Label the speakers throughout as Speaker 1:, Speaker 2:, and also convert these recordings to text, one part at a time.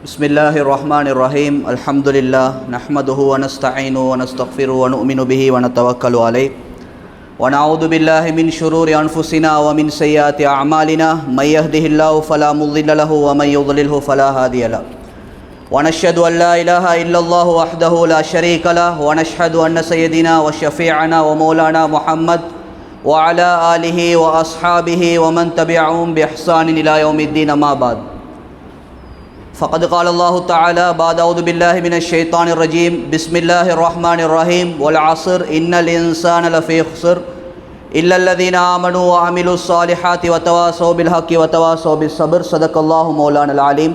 Speaker 1: بسم الله الرحمن الرحيم الحمد لله نحمده ونستعينه ونستغفره ونؤمن به ونتوكل عليه ونعوذ بالله من شرور أنفسنا ومن سيئات أعمالنا من يهده الله فلا مضل له ومن يضلله فلا هادي له ونشهد أن لا إله إلا الله وحده لا شريك له ونشهد أن سيدنا وشفيعنا ومولانا محمد وعلى آله وأصحابه ومن تبعهم بإحسان إلى يوم الدين ما بعد فقد قال الله تعالى بعد أعوذ بالله من الشيطان الرجيم بسم الله الرحمن الرحيم والعصر إن الإنسان لفي خسر إلا الذين آمنوا وعملوا الصالحات وتواصوا بالحق وتواصوا بالصبر صدق الله مولانا العليم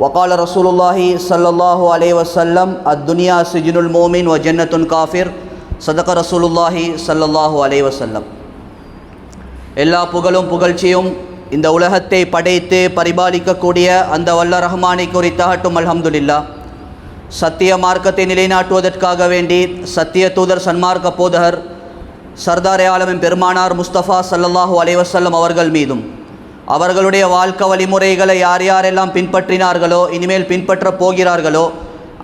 Speaker 1: وقال رسول الله صلى الله عليه وسلم الدنيا سجن المؤمن وجنة الكافر صدق رسول الله صلى الله عليه وسلم. எல்லா புகழும் புகழ்ச்சியும் இந்த உலகத்தை படைத்து பரிபாலிக்கக்கூடிய அந்த வல்ல ரஹ்மானை குறித்தாகட்டும். அல்ஹம்துலில்லாஹ். சத்திய மார்க்கத்தை நிலைநாட்டுவதற்காக வேண்டி சத்திய தூதர் சன்மார்க்க போதகர் சர்தாரே ஆலமின் பெருமானார் முஸ்தபா ஸல்லல்லாஹு அலைஹி வஸல்லம் அவர்கள் மீதும் அவர்களுடைய வாழ்க்கை வழிமுறைகளை யார் யாரெல்லாம் பின்பற்றினார்களோ இனிமேல் பின்பற்றப் போகிறார்களோ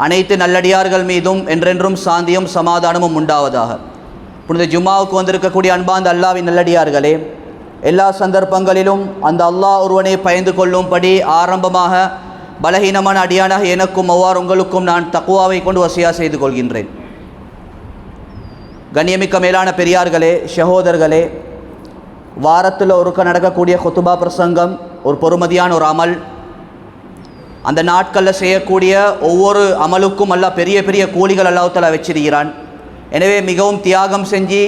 Speaker 1: அனைத்து நல்லடியார்கள் மீதும் என்றென்றும் சாந்தியும் சமாதானமும் உண்டாவதாக. புனித ஜும்மாவுக்கு வந்திருக்கக்கூடிய அன்பார்ந்த அல்லாஹ்வின் நல்லடியார்களே, எல்லா சந்தர்ப்பங்களிலும் அந்த அல்லாஹ் ஒருவனை பயந்து கொள்ளும்படி ஆரம்பமாக பலஹீனமான அடியானாக எனக்கும் அவ்வாறு உங்களுக்கும் நான் தக்குவாவை கொண்டு வசியா செய்து கொள்கின்றேன். கண்ணியமிக்க மேலான பெரியார்களே, சகோதரர்களே, வாரத்தில் ஒருக்க நடக்கக்கூடிய குத்துபா பிரசங்கம் ஒரு பொறுமதியான ஒரு அமல். அந்த நாட்களில் செய்யக்கூடிய ஒவ்வொரு அமலுக்கும் அல்லாஹ் பெரிய பெரிய கூலிகள் அல்லாஹ் தஆலா வச்சிருக்கிறான். எனவே மிகவும் தியாகம் செஞ்சு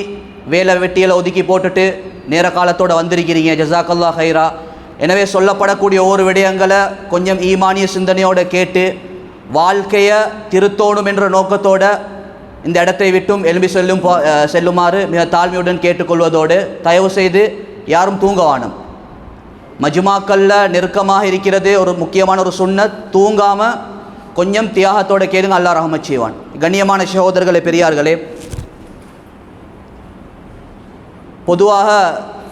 Speaker 1: வேலை வெட்டியில் ஒதுக்கி போட்டுட்டு நேர காலத்தோடு வந்திருக்கிறீங்க. ஜஸாக்கல்லா ஹைரா. எனவே சொல்லப்படக்கூடிய ஒவ்வொரு விடயங்களை கொஞ்சம் ஈமானிய சிந்தனையோடு கேட்டு வாழ்க்கையை திருத்தோணும் என்ற நோக்கத்தோடு இந்த இடத்தை விட்டும் எழும்பி செல்லுமாறு மிக தாழ்மையுடன் கேட்டுக்கொள்வதோடு தயவு செய்து யாரும் தூங்கவானும். மஜ்மாக்களில் நெருக்கமாக இருக்கிறது ஒரு முக்கியமான ஒரு சுன்னத். தூங்காமல் கொஞ்சம் தியாகத்தோடு கேளுங்க, அல்லாஹ் ரஹ்மத் செய்வான். கண்ணியமான சகோதரர்களே, பெரியார்களே, பொதுவாக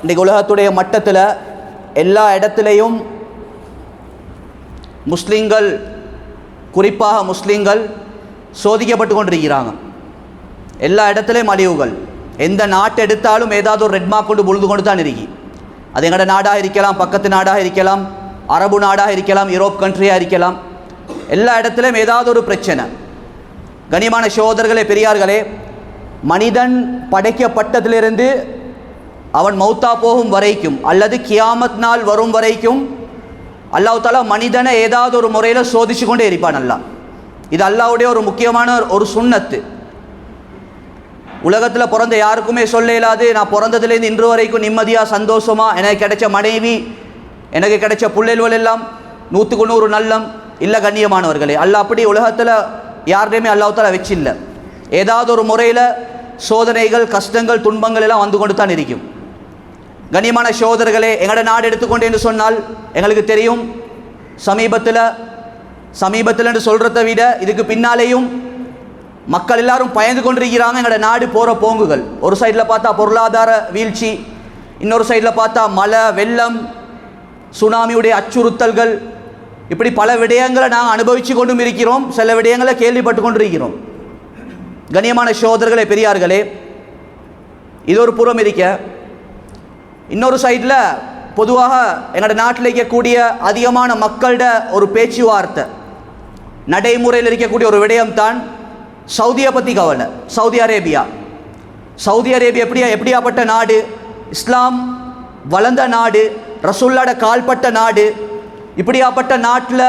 Speaker 1: இன்றைக்கு உலகத்துடைய மட்டத்தில் எல்லா இடத்துலையும் முஸ்லீம்கள், குறிப்பாக முஸ்லீம்கள் சோதிக்கப்பட்டு கொண்டிருக்கிறாங்க. எல்லா இடத்துலையும் அழிவுகள். எந்த நாட்டை எடுத்தாலும் ஏதாவது ஒரு ரெட் மார்க் கொண்டு பொழுது கொண்டு தான் இருக்கி. அது எங்களோட நாடாக இருக்கலாம், பக்கத்து நாடாக இருக்கலாம், அரபு நாடாக இருக்கலாம், யூரோப் கண்ட்ரியாக இருக்கலாம். எல்லா இடத்துலையும் ஏதாவது ஒரு பிரச்சனை. கண்ணியமான சகோதரர்களே, பெரியார்களே, மனிதன் படைக்கப்பட்டதிலிருந்து அவன் மௌத்தா போகும் வரைக்கும் அல்லது கியாமத் நாள் வரும் வரைக்கும் அல்லாஹ் தஆலா மனிதனை ஏதாவது ஒரு முறையில் சோதிச்சு கொண்டே இருப்பான் அல்லாஹ். இது அல்லாஹ்வுடைய ஒரு முக்கியமான ஒரு சுன்னத்து. உலகத்தில் பிறந்த யாருக்குமே சொல்ல இயலாது நான் பிறந்ததுலேருந்து இன்று வரைக்கும் நிம்மதியாக சந்தோஷமாக எனக்கு கிடைச்ச மனைவி, எனக்கு கிடைச்ச பிள்ளைகள் எல்லாம் 100க்கு 100 நல்லம் இல்லை. கண்ணியமானவர்களே, அல்லாஹ் அப்படி உலகத்தில் யாருடையுமே அல்லாஹ் தஆலா வச்சில்லை. ஏதாவது ஒரு முறையில் சோதனைகள், கஷ்டங்கள், துன்பங்கள் எல்லாம் வந்து கொண்டு தான் இருக்கும். கண்ணியமான சகோதரர்களே, எங்களோட நாடு எடுத்துக்கொண்டேன்னு சொன்னால் எங்களுக்கு தெரியும், சமீபத்தில் என்று சொல்கிறத விட இதுக்கு பின்னாலேயும் மக்கள் எல்லாரும் பயந்து கொண்டிருக்கிறாங்க. எங்களோட நாடு போகிற போங்குகள், ஒரு சைடில் பார்த்தா பொருளாதார வீழ்ச்சி, இன்னொரு சைடில் பார்த்தா மழை, வெள்ளம், சுனாமியுடைய அச்சுறுத்தல்கள், இப்படி பல விடயங்களை நாங்கள் அனுபவித்து கொண்டும் இருக்கிறோம். சில விடயங்களை கேள்விப்பட்டு கொண்டிருக்கிறோம். கண்ணியமான சகோதரர்களே, பெரியார்களே, இது ஒரு புறம் இருக்க, இன்னொரு சைடில் பொதுவாக எங்களோட நாட்டில் இருக்கக்கூடிய அதிகமான மக்களோட ஒரு பேச்சுவார்த்தை நடைமுறையில் இருக்கக்கூடிய ஒரு விடயம்தான் சவுதியை பற்றி கவலை. சவுதி அரேபியா எப்படியாப்பட்ட நாடு? இஸ்லாம் வளர்ந்த நாடு, ரசூலுல்லாஹ்ட கால்பட்ட நாடு. இப்படியாப்பட்ட நாட்டில்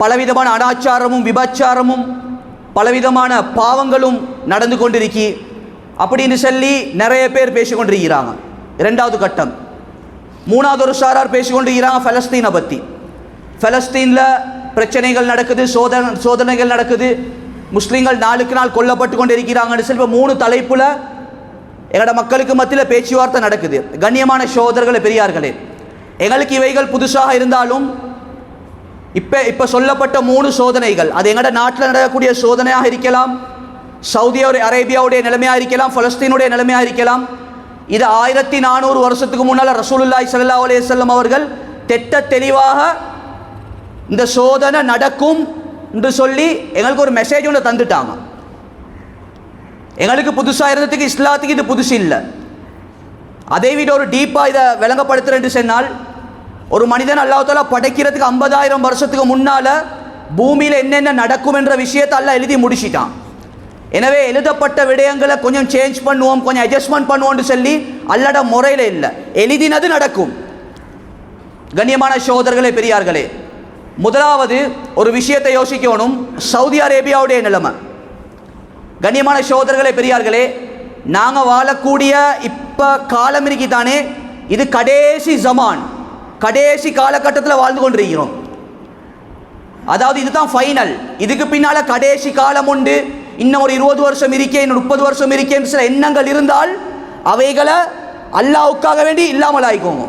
Speaker 1: பலவிதமான அனாச்சாரமும் விபச்சாரமும் பலவிதமான பாவங்களும் நடந்து கொண்டிருக்கி அப்படின்னு சொல்லி நிறைய பேர் பேசிக்கொண்டிருக்கிறாங்க. இரண்டாவது கட்டம். மூணாவது ஒரு சாரார் பேசிக்கொண்டிருக்கிறாங்க பலஸ்தீனை பற்றி. பலஸ்தீனில் பிரச்சனைகள் நடக்குது, சோதனைகள் நடக்குது, முஸ்லீம்கள் நாளுக்கு நாள் கொல்லப்பட்டு கொண்டு இருக்கிறாங்கன்னு சொல்லி 3 தலைப்பில் எங்களோட மக்களுக்கு மத்தியில் பேச்சுவார்த்தை நடக்குது. கண்ணியமான சகோதரர்களே, பெரியார்களே, எங்களுக்கு இவைகள் புதுசாக இருந்தாலும் இப்போ சொல்லப்பட்ட 3 சோதனைகள் அது எங்களோட நாட்டில் நடக்கக்கூடிய சோதனையாக இருக்கலாம், சவுதி அரேபியாவுடைய நிலைமையாக இருக்கலாம், பலஸ்தீனுடைய நிலைமையாக இருக்கலாம். இது 1400 வருஷத்துக்கு முன்னால் ரசூலுல்லாஹி ஸல்லல்லாஹு அலைஹி வஸல்லம் அவர்கள் தெட்ட தெளிவாக இந்த சோதனை நடக்கும் என்று சொல்லி எங்களுக்கு ஒரு மெசேஜ் ஒன்று தந்துட்டாங்க. எங்களுக்கு புதுசாக இருந்ததுக்கு இஸ்லாத்துக்கு இது புதுசு இல்லை. அதை விட ஒரு டீப்பாக இதை விளங்கப்படுத்துறேன்னு சொன்னால், ஒரு மனிதன் அல்லாஹ் தஆலா படைக்கிறதுக்கு 50,000 வருஷத்துக்கு முன்னால் பூமியில் என்னென்ன நடக்கும் என்ற விஷயத்தை அல்லாஹ் எழுதி முடிச்சிட்டான். எனவே எழுதப்பட்ட விடயங்களை கொஞ்சம் சேஞ்ச் பண்ணுவோம், கொஞ்சம் அட்ஜஸ்ட்மெண்ட் பண்ணுவோம்னு சொல்லி அல்லாட முறையில் இல்லை, எழுதினது நடக்கும். கண்ணியமான சகோதரர்களே, பெரியார்களே, முதலாவது ஒரு விஷயத்தை யோசிக்கணும், சவுதி அரேபியாவுடைய நிலைமை. கண்ணியமான சகோதரர்களே, பெரியார்களே, நாங்கள் வாழக்கூடிய இப்போ காலம் தானே, இது கடைசி ஜமான், கடைசி காலகட்டத்தில் வாழ்ந்து கொண்டிருக்கிறோம். அதாவது இதுதான் ஃபைனல். இதுக்கு பின்னால் கடைசி காலம் உண்டு, இன்னும் ஒரு 20 வருஷம் இருக்கேன், இன்னும் 30 வருஷம் இருக்கேன் சில எண்ணங்கள் இருந்தால் அவைகளை அல்லாஹ்வுக்காக வேண்டி இல்லாமல் ஆயிக்கோங்க.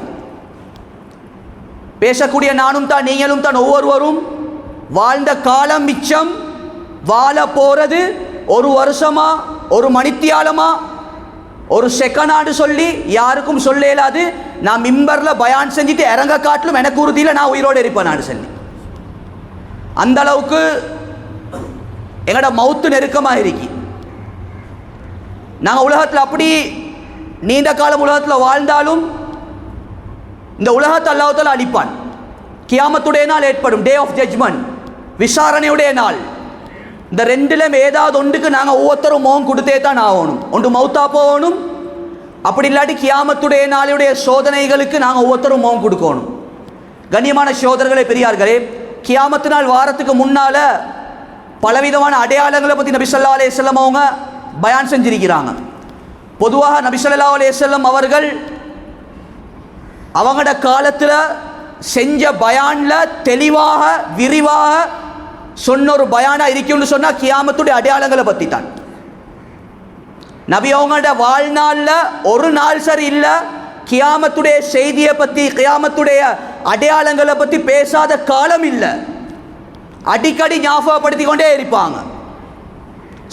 Speaker 1: பேசக்கூடிய நானும் தான் நீங்களும் தான் ஒவ்வொருவரும் வாழ்ந்த காலம் மிச்சம், வாழ போகிறது ஒரு வருஷமா, ஒரு மணித்தியாலமா, ஒரு செகண்டாண்டு சொல்லி யாருக்கும் சொல்ல இயலாது. நான் மிம்பரில் பயான் செஞ்சுட்டு இறங்க காட்டிலும் எனக்கு உறுதியில் நான் உயிரோடு இருப்பேன் நான் சொல்லி. அந்த அளவுக்கு எங்களோட மவுத்து நெருக்கமாக இருக்கி. நாங்கள் உலகத்தில் அப்படி நீண்ட காலம் உலகத்தில் வாழ்ந்தாலும் இந்த உலகத்தை அல்லாஹ் தஆலா அழிப்பான். கியாமத்துடைய நாள் ஏற்படும், டே ஆஃப் ஜட்ஜ்மெண்ட், விசாரணையுடைய நாள். இந்த ரெண்டிலும் ஏதாவது ஒன்றுக்கு நாங்கள் ஒவ்வொருத்தரும் முகம் கொடுத்தே தான் ஆகணும். ஒன்று மௌத்தா போகணும், அப்படி இல்லாட்டி கியாமத்துடைய நாளுடைய சோதனைகளுக்கு நாங்கள் ஒவ்வொருத்தரும் முகம் கொடுக்கணும். கண்ணியமான சகோதரர்களே, பெரியார்களே, கியாமத்து நாள் வாரத்துக்கு முன்னால் பலவிதமான அடையாளங்களை பற்றி நபி ஸல்லல்லாஹு அலைஹி வஸல்லம் அவங்க பயான் செஞ்சிருக்கிறாங்க. பொதுவாக நபி ஸல்லல்லாஹு அலைஹி வஸல்லம் அவர்கள் அவங்களோட காலத்தில் செஞ்ச பயானில் தெளிவாக விரிவாக சொன்ன ஒரு பயானா இருக்கும்னு சொன்னால் கியாமத்துடைய அடையாளங்களை பற்றி தான். நபி அவங்களோட வாழ்நாளில் ஒரு நாள் சரி இல்லை கியாமத்துடைய செய்தியை பற்றி, கியாமத்துடைய அடையாளங்களை பற்றி பேசாத காலம் இல்லை. அடிக்கடி ஞாபகப்படுத்தி கொண்டே இருப்பாங்க.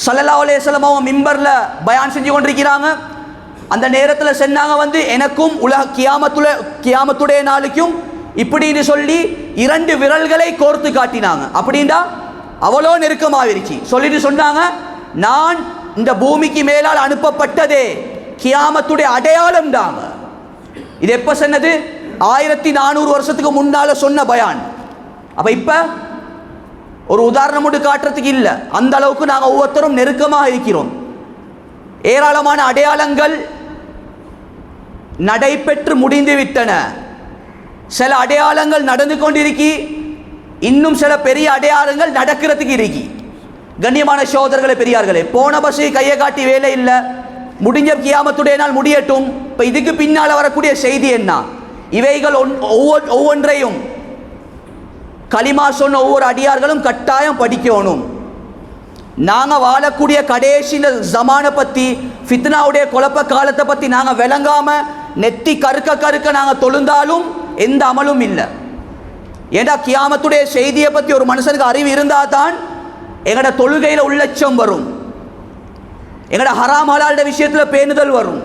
Speaker 1: ஸல்லல்லாஹு அலைஹி வஸல்லம் அவங்க மிம்பரில் பயான் செஞ்சு கொண்டிருக்கிறாங்க. அந்த நேரத்தில் சொன்னாங்க, எனக்கும் உலக கியாமத்துடைய நாளுக்கும் இப்படின்னு சொல்லி 2 விரல்களை கோர்த்து காட்டினாங்க. அப்படின்னா அவ்வளோ நெருக்கமாகிருச்சு. சொல்லிட்டு சொன்னாங்க, நான் இந்த பூமிக்கு மேலால் அனுப்பப்பட்டதே கியாமத்துடைய அடையாளம் தாங்க. இது எப்போ சொன்னது? 1400 வருஷத்துக்கு முன்னால் சொன்ன பயான். அப்போ இப்போ ஒரு உதாரணம் மட்டும் காட்டுறதுக்கு இல்லை, அந்த அளவுக்கு நாங்கள் ஒவ்வொருத்தரும் நெருக்கமாக இருக்கிறோம். ஏராளமான அடையாளங்கள் நடைபெற்று முடிந்து விட்டன. சில அடையாளங்கள் நடந்து கொண்டிருக்கி, இன்னும் சில பெரிய அடையாளங்கள் நடக்கிறதுக்கு இருக்கி. கண்ணியமான சகோதரர்களே, பெரியார்களே, போன பஸ்ஸு கையை காட்டி வேலை இல்லை, முடிஞ்ச கியாமத்துடைய நாள் முடியட்டும். இப்போ இதுக்கு பின்னால் வரக்கூடிய செய்தி என்ன? இவைகள் ஒவ்வொன்றையும் கலிமா சொன்ன ஒவ்வொரு அடியார்களும் கட்டாயம் படிக்கணும். நாங்கள் வாழக்கூடிய கடைசி ஜமானை பற்றி, ஃபித்னாவுடைய குழப்ப காலத்தை பற்றி நாங்கள் விளங்காமல் நெத்தி கருக்க கருக்க நாங்கள் தொழுந்தாலும் எந்த அமலும் இல்லை. ஏண்டா கியாமத்துடைய செய்தியை பற்றி ஒரு மனுஷனுக்கு அறிவு இருந்தால் தான் எங்களோட தொழுகையில் உள்ளட்சம் வரும், எங்களோட ஹராம் ஹலால் விஷயத்தில் பேணுதல் வரும்.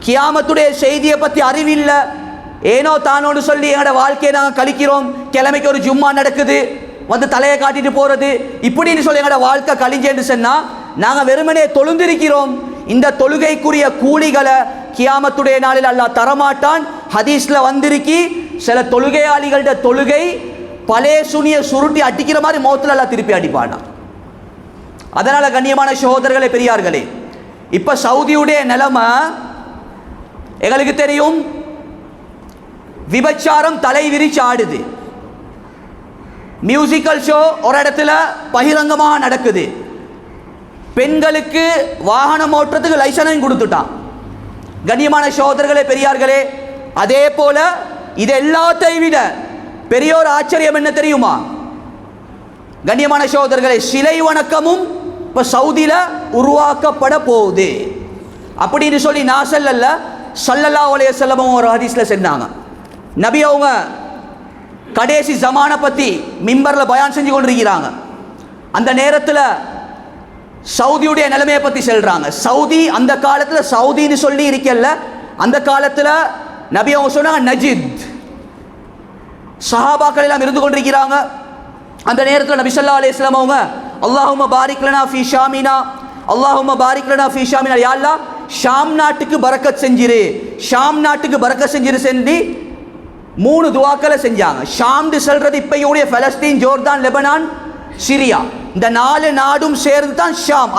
Speaker 1: கியாமத்துடைய செய்தியை பற்றி அறிவில்லை, ஏனோ தானோடு சொல்லி எங்களோட வாழ்க்கையை நாங்கள் கழிக்கிறோம். கிழமைக்கு ஒரு ஜும்மா நடக்குது, தலையை காட்டிட்டு போகிறது, இப்படின்னு சொல்லி எங்களோட வாழ்க்கை கழிஞ்சேன்னு சொன்னால் நாங்கள் வெறுமனே தொழுந்திருக்கிறோம். இந்த தொழுகைக்குரிய கூலிகளை கியாமத்துடைய நாளில் அல்லாஹ் தரமாட்டான். ஹதீஸில் வந்திருக்கி, சில தொழுகையாளிகளோட தொழுகை பழைய சுனியை சுருட்டி அடிக்கிற மாதிரி மௌத்தில் அல்லாஹ் திருப்பி அடிப்பானா. அதனால் கண்ணியமான சகோதரர்களே, பெரியார்களே, இப்போ சவுதியுடைய நிலைமை எங்களுக்கு தெரியும். விபச்சாரம் தலை விரிச்சு ஆடுது. மியூசிக்கல் ஷோ ஒரு இடத்துல பகிரங்கமாக நடக்குது. பெண்களுக்கு வாகனம் ஓட்டுறதுக்கு லைசன்ஸ் கொடுத்துட்டான். கண்ணியமான சகோதரர்களே, பெரியார்களே, அதே போல இது எல்லாத்தையும் விட பெரிய ஒரு ஆச்சரியம் என்ன தெரியுமா? கண்ணியமான சகோதரர்களே, சிலை வணக்கமும் இப்போ சவுதியில் உருவாக்கப்பட போகுது அப்படின்னு சொல்லி நான் சொல்லல, ஸல்லல்லாஹு அலைஹி வஸல்லம் ஒரு ஹதீஸில் சொன்னாங்க. நபி அவங்க கடைசி ஜமானை பற்றி மிம்பரில் பயான் செஞ்சு கொண்டிருக்கிறாங்க. அந்த நேரத்தில் சவுதியுடைய நிலைமையை பற்றி சொல்கிறாங்க. சவுதி அந்த காலத்தில் சவுதின்னு சொல்லி இருக்கல, அந்த காலத்தில் நபி அவங்க சொன்னாங்க நஜித். சஹாபாக்கள் எல்லாம் இருந்து கொண்டிருக்கிறாங்க. அந்த நேரத்தில் நபி ஸல்லல்லாஹு அலைஹி வஸல்லம் அவங்க அல்லாஹும்ம பாரிக் லனா ஃபீ ஷாமினா, அல்லாஹும்ம பாரிக் லனா ஃபீ ஷாமினா, யா அல்லாஹ் ஷாம் நாட்டுக்கு பரக்கத் செஞ்சிரு, ஷாம் நாட்டுக்கு பரக்கத் செஞ்சிரு செஞ்சு 3 துவாக்களை செஞ்சாங்க. ஷாம்னு சொல்றது இப்பையுடைய பலஸ்தீன், ஜோர்தான், லெபனான், சிரியா, இந்த 4 நாடும் சேர்ந்து தான் ஷாம்.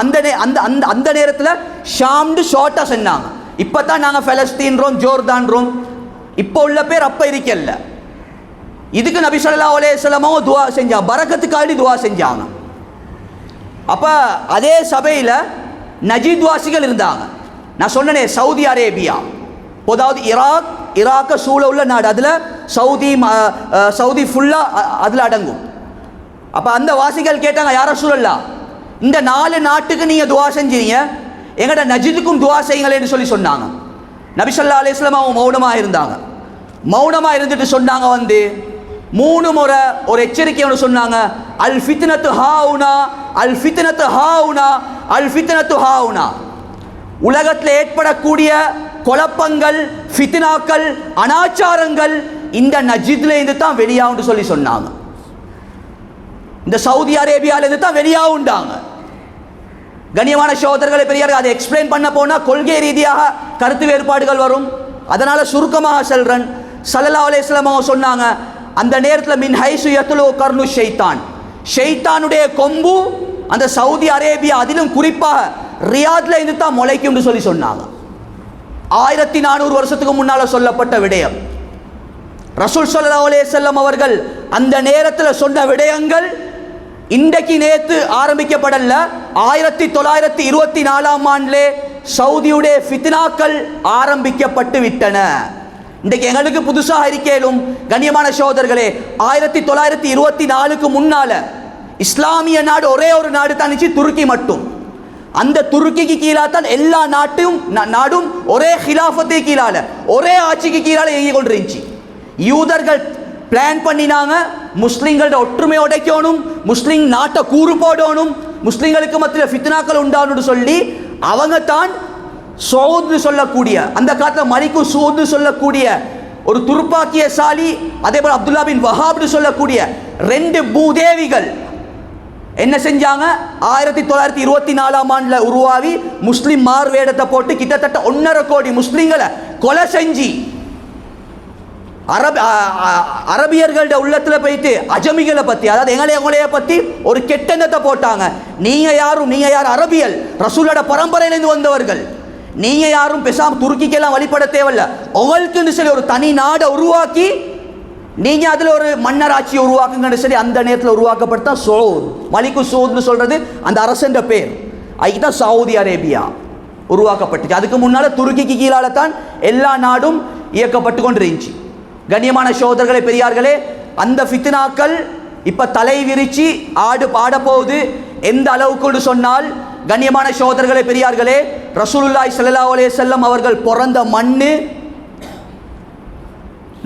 Speaker 1: அந்த நேரத்தில் ஷாம்னு ஷார்ட்டா சொன்னாங்க. இப்போ தான் நாங்கள் பலஸ்தீன்றோம், ஜோர்தான்றோம், இப்போ உள்ள பேர் அப்போ இருக்கல. இதுக்கு நபி ஸல்லல்லாஹு அலைஹி வஸல்லம் துவா செஞ்சாங்க, பரக்கத்துக்காண்டி துவா செஞ்சாங்க. அப்போ அதே சபையில் நஜீத் வாசிகள் இருந்தாங்க. நான் சொன்னனே சவுதி அரேபியா, அதாவது ஈராக்க சூழ உள்ள நாடு, அதில் சவுதி ஃபுல்லாக அதில் அடங்கும். அப்போ அந்த வாசிகள் கேட்டாங்க, யார் ரசூலல்லாஹ் இந்த 4 நாட்டுக்கு நீங்கள் துவா செஞ்சீங்க, எங்கட நஜீதுக்கும் துவா செய்யுங்களேன்னு சொன்னாங்க. நபி ஸல்லல்லாஹு அலைஹி வஸல்லம் அவங்க மௌனமாக இருந்தாங்க. மௌனமாக இருந்துட்டு சொன்னாங்க 3 முறை ஒரு எச்சரிக்கை ஒன்று சொன்னாங்க, அல் ஃபித்னத்து ஹாவுனா, அல் ஃபித்னத்து ஹாவுனா, அல் ஃபித்னத்து ஹாவுனா. உலகத்தில் ஏற்படக்கூடிய குழப்பங்கள், ஃபித்னாக்கள், அனாச்சாரங்கள் இந்த நஜீத்ல இருந்து தான் வெளியாகும்னு சொன்னாங்க. இந்த சவுதி அரேபியாவிலிருந்து தான் வெளியாகுண்டாங்க. கண்ணியமான சகோதரர்களை பெரியார்கள், அதை எக்ஸ்பிளைன் பண்ண போனால் கொள்கை ரீதியாக கருத்து வேறுபாடுகள் வரும். அதனால சுருக்கமாக சொல்றேன். ஸல்லல்லாஹு அலைஹி வஸல்லம் அவங்க சொன்னாங்க, அந்த நேரத்தில் மின் ஹைசு யத்லு கர்னு ஷைத்தான், ஷைத்தானுடைய கொம்பு அந்த சவுதி அரேபியா, அதிலும் குறிப்பாக ரியாத்ல இருந்து தான் முளைக்கும்னு சொன்னாங்க. 1400 வருஷத்துக்கு முன்னால் சொல்லப்பட்ட விடயம். ரசூல் ஸல்லல்லாஹு அலைஹி வஸல்லம் அவர்கள் அந்த நேரத்தில் சொன்ன விடயங்கள் இன்றைக்கு நேற்று ஆரம்பிக்கப்படல. 1924ஆம் ஆண்டிலே சவுதியுடைய ஃபித்னாக்கள் ஆரம்பிக்கப்பட்டு விட்டன. இன்றைக்கு எங்களுக்கு புதுசாக இருக்கேனும். கண்ணியமான சகோதரர்களே, 1924க்கு முன்னால இஸ்லாமிய நாடு ஒரே ஒரு நாடு தான், துருக்கி மட்டும். அந்த துருக்கிக்கு கீழாக தான் எல்லா நாடும் ஒரே ஹிலாஃபத்தை கீழால, ஒரே ஆட்சிக்கு கீழால இயங்கி கொண்டிருந்துச்சு. யூதர்கள் பிளான் பண்ணினாங்க, முஸ்லிம்களோட ஒற்றுமை உடைக்கணும், முஸ்லிம் நாட்டை கூறு போடணும், முஸ்லிம்களுக்கு மத்தியில் ஃபித்னாக்கள் உண்டான்னு சொல்லி அவங்க தான் சவுத்னு சொல்லக்கூடிய, அந்த காலத்தில் மலிக்கு சூத்னு சொல்லக்கூடிய ஒரு துருப்பாக்கியசாலி, அதே போல் அப்துல்லா பின் வஹாப்னு சொல்லக்கூடிய 2 பூதேவிகள் என்ன செஞ்சாங்க, 1924ஆம் ஆண்டில் உருவாவி முஸ்லிம் மார்வேடத்தை போட்டு கிட்டத்தட்ட 1.5 கோடி முஸ்லிம்களை கொலை செஞ்சு அரபியர்களோட உள்ளத்தில் போயிட்டு அஜமிகளை பற்றி, அதாவது எங்களைய பற்றி ஒரு கெட்டெண்ணத்தை போட்டாங்க. நீங்கள் யார் அரபியல், ரசூலோட பரம்பரையிலேருந்து வந்தவர்கள், நீங்கள் யாரும் பேசாமல் துருக்கிக்கெல்லாம் வழிபட தேவையில்ல, உங்களுக்குன்னு சொல்லி ஒரு தனி நாடை உருவாக்கி நீங்கள் அதில் ஒரு மன்னராட்சியை உருவாக்குங்கன்னு சொல்லி அந்த நேரத்தில் உருவாக்கப்பட்ட சவுத், மலிக்கு சவுத்னு சொல்கிறது அந்த அரசன்ற பேர். அதுக்கு தான் சவுதி அரேபியா உருவாக்கப்பட்டுச்சு. அதுக்கு முன்னால் துருக்கிக்கு கீழால தான் எல்லா நாடும் இயக்கப்பட்டு கொண்டு இருந்துச்சு. கண்ணியமான சகோதரர்களே பெரியார்களே, அந்த ஃபித்னாக்கள் இப்போ தலை விரிச்சு ஆடு பாட போகுது. எந்த அளவுக்கு சொன்னால், கண்ணியமான சகோதரர்களே பெரியார்களே, ரசூலுல்லாஹி ஸல்லல்லாஹு அலைஹி வஸல்லம் அவர்கள் பிறந்த மண்ணு,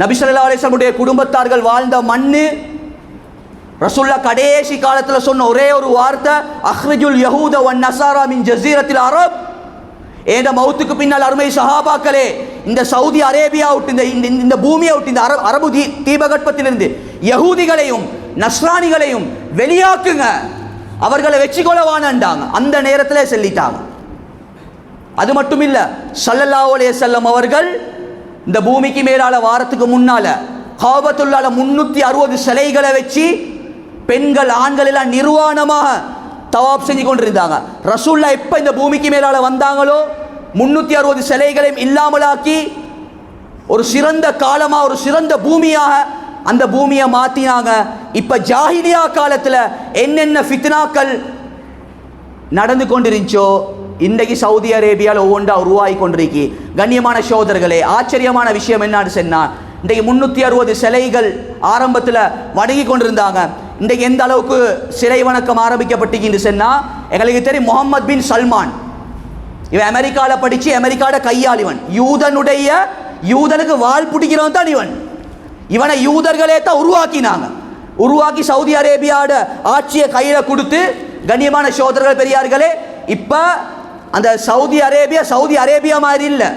Speaker 1: நபி ஸல்லல்லாஹு அலைஹி வஸல்லம் குடும்பத்தார்கள் வாழ்ந்த மண்ணு, ரசூலுல்லாஹ் கடைசி காலத்தில் சொன்ன ஒரே ஒரு வார்த்தை, அஹ்ரிஜுல் யஹூத வன் நஸாரா மின் ஜஸீரத்தில் அரப். ஏண்ட மௌத்துக்கு பின்னால் அருமை சஹாபாக்களே, இந்த சவுதி அரேபியா விட்டு, இந்த பூமியை விட்டு, இந்த அரபு தீபகற்பத்திலிருந்து யஹூதிகளையும் நஸ்ரானிகளையும் வெளியாக்குங்க, அவர்களை வெற்றிகொள்ளவானண்டாங்க. அந்த நேரத்தில் சொல்லிட்டாங்க. அது மட்டும் இல்லை, ஸல்லல்லாஹு அலைஹி வஸல்லம் அவர்கள் இந்த பூமிக்கு மேலால வாரத்துக்கு முன்னால காபத்துல்லாஹ்ல 360 சிலைகளை வச்சு பெண்கள் ஆண்கள் எல்லாம் நிர்வாணமாக தவாப் செஞ்சு கொண்டிருந்தாங்க. ரசூலுல்லாஹ் எப்போ இந்த பூமிக்கு மேலால வந்தாங்களோ 360 சிலைகளையும் இல்லாமலாக்கி ஒரு சிறந்த காலமாக, ஒரு சிறந்த பூமியாக அந்த பூமியை மாற்றினாங்க. இப்போ ஜாஹிலியா காலத்தில் என்னென்ன ஃபித்னாக்கள் நடந்து கொண்டிருந்துச்சோ இன்றைக்கு சவுதி அரேபியாவில் ஒவ்வொன்றா உருவாகி கொண்டிருக்கு. கண்ணியமான சகோதரர்களே, ஆச்சரியமான விஷயம் என்னன்னு சொன்னால், இன்றைக்கு 360 சிலைகள் ஆரம்பத்தில் வணங்கி கொண்டிருந்தாங்க. இன்றைக்கு எந்த அளவுக்கு சிலை வணக்கம் ஆரம்பிக்கப்பட்டுச்சுன்னு சொன்னால், எங்களுக்கு தெரியும் முகமது பின் சல்மான், இவன் அமெரிக்காவில் படித்து அமெரிக்காவோட கையாள், இவன் யூதனுக்கு வால் பிடிக்கிறவன் தான் இவனை யூதர்களே தான் உருவாக்கி சவுதி அரேபியாவோட ஆட்சியை கையில் கொடுத்து, கண்ணியமான சகோதரர்கள் பெரியார்களே, இப்போ அந்த சவுதி அரேபியா மாதிரி இல்லை,